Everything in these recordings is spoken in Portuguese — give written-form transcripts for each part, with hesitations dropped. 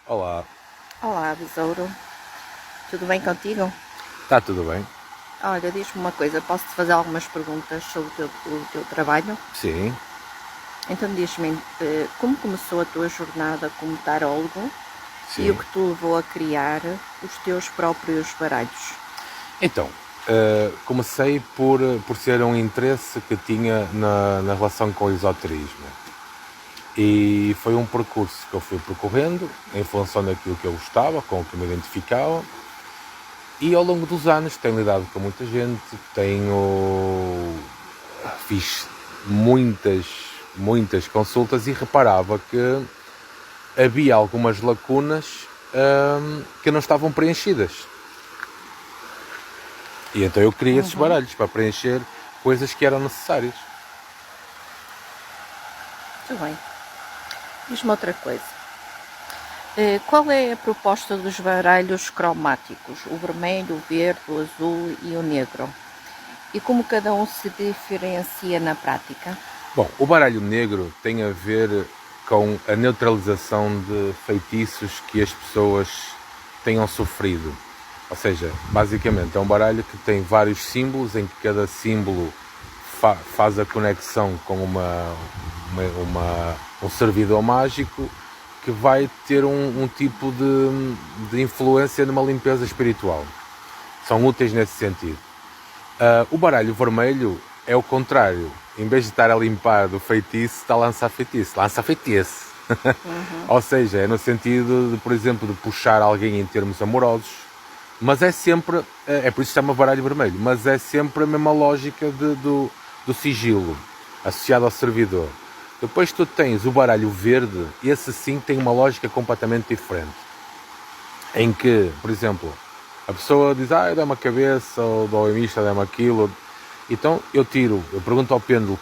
Olá, Olá, besouro. Tudo bem contigo? está tudo bem? Olha, diz-me uma coisa, posso-te fazer algumas perguntas sobre o teu trabalho? Sim, Então diz-me, como começou a tua jornada como tarólogo e o sim. que te levou a criar os teus próprios baralhos? Então, comecei por ser um interesse que tinha na relação com o esoterismo. E foi um percurso que eu fui percorrendo em função daquilo que eu gostava, com o que me identificava. E ao longo dos anos tenho lidado com muita gente, fiz muitas, muitas consultas e reparava que havia algumas lacunas que não estavam preenchidas. E então eu criei esses Uhum, baralhos para preencher coisas que eram necessárias. muito bem. Diz-me outra coisa. Qual é a proposta dos baralhos cromáticos? O vermelho, o verde, o azul e o negro? E como cada um se diferencia na prática? Bom, o baralho negro tem a ver com a neutralização de feitiços que as pessoas tenham sofrido. Ou seja, basicamente é um baralho que tem vários símbolos, em que cada símbolo faz a conexão com um servidor mágico que vai ter um tipo de influência numa limpeza espiritual. São úteis nesse sentido. O baralho vermelho é o contrário. Em vez de estar a limpar do feitiço, está a lançar feitiço. Lança feitiço. Uhum. Ou seja, é no sentido, de, por exemplo, de puxar alguém em termos amorosos. Mas é sempre, é por isso que chama baralho vermelho, mas é sempre a mesma lógica do sigilo, associado ao servidor. Depois tu tens o baralho verde, esse sim tem uma lógica completamente diferente. Em que, por exemplo, a pessoa diz, dá-me a cabeça, ou dói-me isto, dá-me aquilo. Então eu pergunto ao pêndulo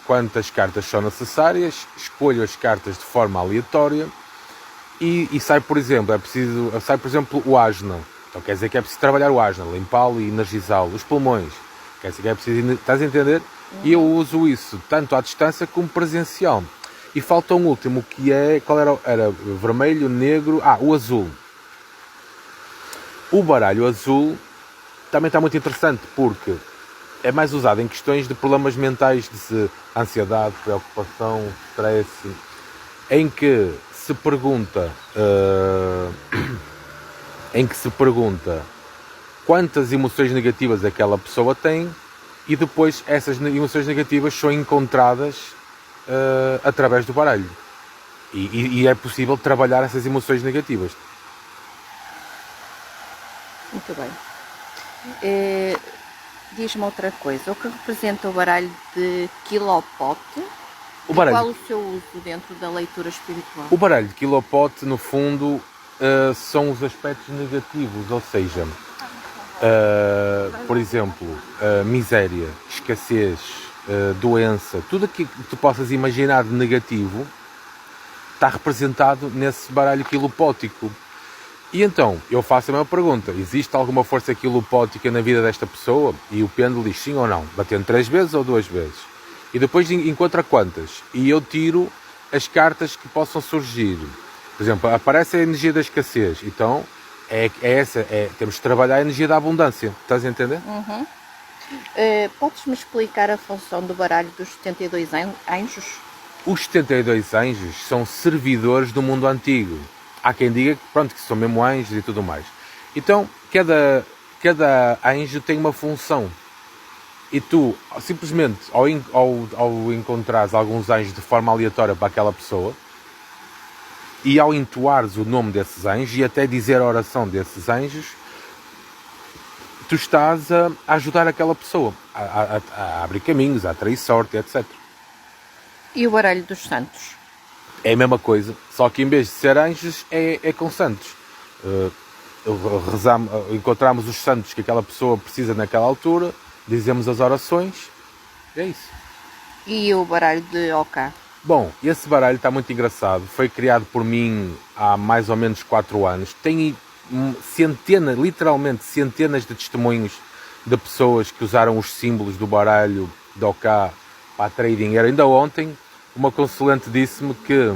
quantas cartas são necessárias, escolho as cartas de forma aleatória e sai, por exemplo, sai, por exemplo, o asna. Então quer dizer que é preciso trabalhar o asna, limpá-lo e energizá-lo. Os pulmões, quer dizer que é preciso, estás a entender? E eu Uhum. uso isso tanto à distância como presencial. E falta um último, que é, qual era? Era vermelho, negro, o azul. O baralho azul também está muito interessante porque é mais usado em questões de problemas mentais de ansiedade, preocupação, stress, em que se pergunta em que se pergunta quantas emoções negativas aquela pessoa tem e depois essas emoções negativas são encontradas através do baralho e é possível trabalhar essas emoções negativas. Muito bem. Eh, Diz-me outra coisa. O que representa o baralho de Quilopote O e baralho, qual o seu uso dentro da leitura espiritual? o baralho de Quilopote, no fundo, são os aspectos negativos, ou seja, por exemplo, miséria, escassez, doença, tudo aquilo que tu possas imaginar de negativo está representado nesse baralho quilopótico. E então, eu faço a mesma pergunta: existe alguma força quilopótica na vida desta pessoa? E o pêndulo diz sim ou não, batendo 3 vezes ou 2 vezes. E depois encontra quantas? E eu tiro as cartas que possam surgir. Por exemplo, aparece a energia da escassez. Então, temos de trabalhar a energia da abundância. Estás a entender? Uhum. Podes-me explicar a função do baralho dos 72 anjos? Os 72 anjos são servidores do mundo antigo. Há quem diga pronto, que são mesmo anjos e tudo mais. Então, cada anjo tem uma função. E tu, simplesmente, ao encontrares alguns anjos de forma aleatória para aquela pessoa, e ao entoares o nome desses anjos e até dizer a oração desses anjos, tu estás a ajudar aquela pessoa a abrir caminhos, a atrair sorte, etc. E o baralho dos santos? É a mesma coisa, só que em vez de ser anjos, é com santos. Uh, encontramos os santos que aquela pessoa precisa naquela altura, dizemos as orações, é isso. E o baralho de Oca? Bom, esse baralho está muito engraçado. Foi criado por mim há mais ou menos 4 anos. Tem centenas, literalmente centenas de testemunhos de pessoas que usaram os símbolos do baralho de Oka para trading. Era ainda ontem, uma consulente disse-me que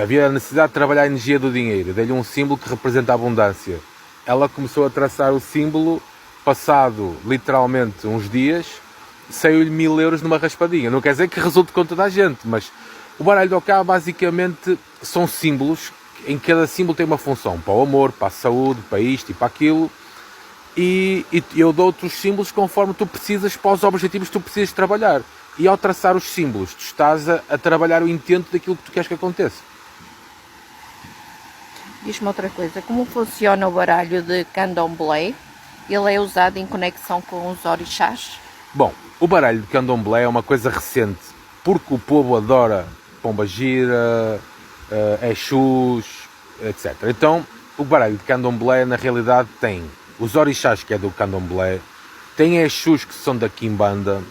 Havia a necessidade de trabalhar a energia do dinheiro. Dei-lhe um símbolo que representa a abundância. Ela começou a traçar o símbolo, passado literalmente uns dias, saiu-lhe 1000 euros numa raspadinha. Não quer dizer que resulte com toda a gente, mas o baralho do Oká basicamente são símbolos, em que cada símbolo tem uma função, para o amor, para a saúde, para isto e para aquilo, e eu dou-te os símbolos conforme tu precisas, para os objetivos que tu precisas trabalhar. E ao traçar os símbolos, tu estás a trabalhar o intento daquilo que tu queres que aconteça. Diz-me outra coisa, como funciona o baralho de candomblé? Ele é usado em conexão com os orixás? Bom, o baralho de candomblé é uma coisa recente, porque o povo adora pombagira, exus, etc. Então, o baralho de candomblé, na realidade, tem os orixás, que é do candomblé, tem exus, que são da quimbanda,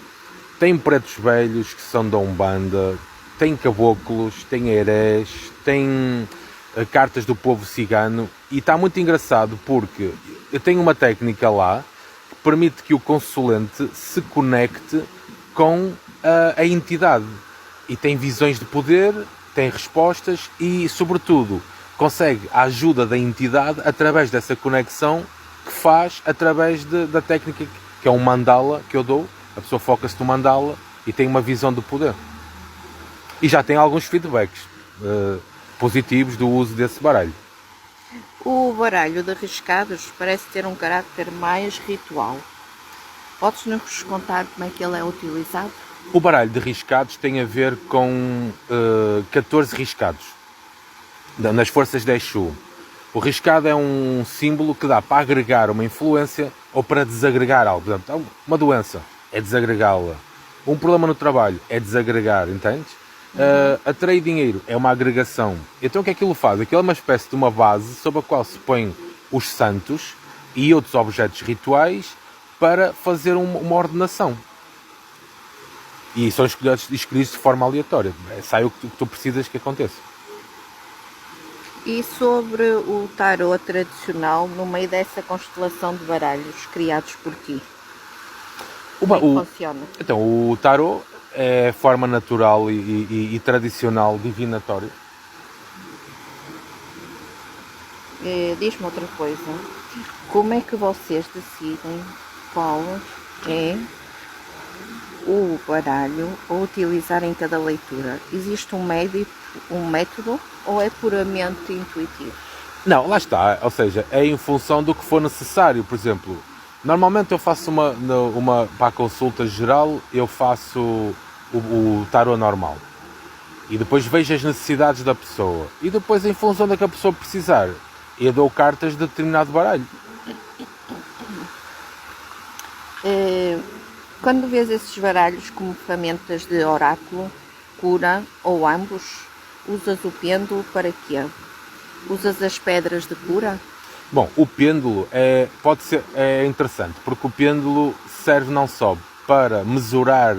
tem pretos velhos, que são da umbanda, tem caboclos, tem herés, tem cartas do povo cigano, e está muito engraçado porque eu tenho uma técnica lá que permite que o consulente se conecte com a entidade, e tem visões de poder, tem respostas e, sobretudo, consegue a ajuda da entidade através dessa conexão que faz através da técnica que é um mandala que eu dou. A pessoa foca-se no mandala e tem uma visão de poder. E já tem alguns feedbacks positivos do uso desse baralho. O baralho de riscados parece ter um caráter mais ritual. Podes-nos contar como é que ele é utilizado? O baralho de riscados tem a ver com 14 riscados nas forças de Exu. O riscado é um símbolo que dá para agregar uma influência ou para desagregar algo. Por exemplo, uma doença é desagregá-la. Um problema no trabalho é desagregar, entendes? Atrair dinheiro é uma agregação. Então o que é que aquilo faz? Aquilo é uma espécie de uma base sobre a qual se põem os santos e outros objetos rituais para fazer uma ordenação. E são escolhidos de forma aleatória. Sai o que tu precisas que aconteça. E sobre o tarot tradicional, no meio dessa constelação de baralhos criados por ti? Como é que funciona? Então, o tarot é forma natural e tradicional divinatória. Diz-me outra coisa. Como é que vocês decidem qual é o baralho a utilizar em cada leitura? Existe um método ou é puramente intuitivo? Não, lá está. Ou seja, é em função do que for necessário. Por exemplo, normalmente eu faço para a consulta geral, eu faço o tarot normal. E depois vejo as necessidades da pessoa. E depois, em função da que a pessoa precisar, eu dou cartas de determinado baralho. Quando vês esses baralhos como ferramentas de oráculo, cura ou ambos, usas o pêndulo para quê? Usas as pedras de cura? Bom, o pêndulo é interessante, porque o pêndulo serve não só para mesurar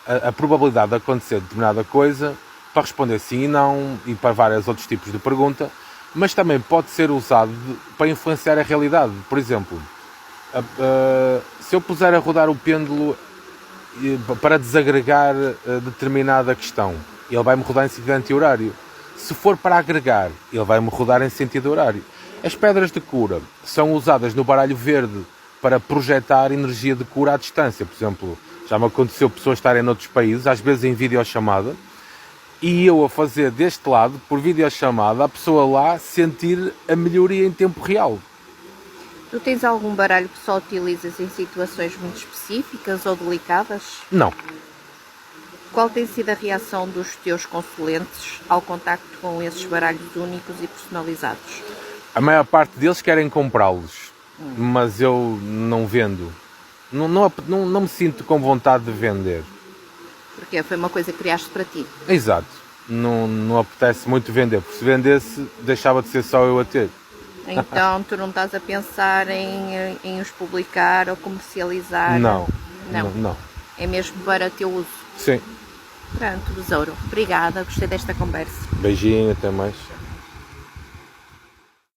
a probabilidade de acontecer determinada coisa, para responder sim e não, e para vários outros tipos de pergunta, mas também pode ser usado para influenciar a realidade. Por exemplo, se eu puser a rodar o pêndulo para desagregar determinada questão, ele vai-me rodar em sentido anti-horário. Se for para agregar, ele vai-me rodar em sentido horário. As pedras de cura são usadas no baralho verde para projetar energia de cura à distância. Por exemplo, já me aconteceu pessoas estarem noutros países, às vezes em videochamada, e eu a fazer deste lado, por videochamada, a pessoa lá sentir a melhoria em tempo real. Tu tens algum baralho que só utilizas em situações muito específicas ou delicadas? Não. Qual tem sido a reação dos teus consulentes ao contacto com esses baralhos únicos e personalizados? A maior parte deles querem comprá-los, mas eu não vendo. Não me sinto com vontade de vender. Porque foi uma coisa que criaste para ti. Exato. Não apetece muito vender, porque se vendesse, deixava de ser só eu a ter. Então, tu não estás a pensar em os publicar ou comercializar? Não. É mesmo para teu uso? Sim. Pronto, tesouro. Obrigada, gostei desta conversa. Beijinho, até mais.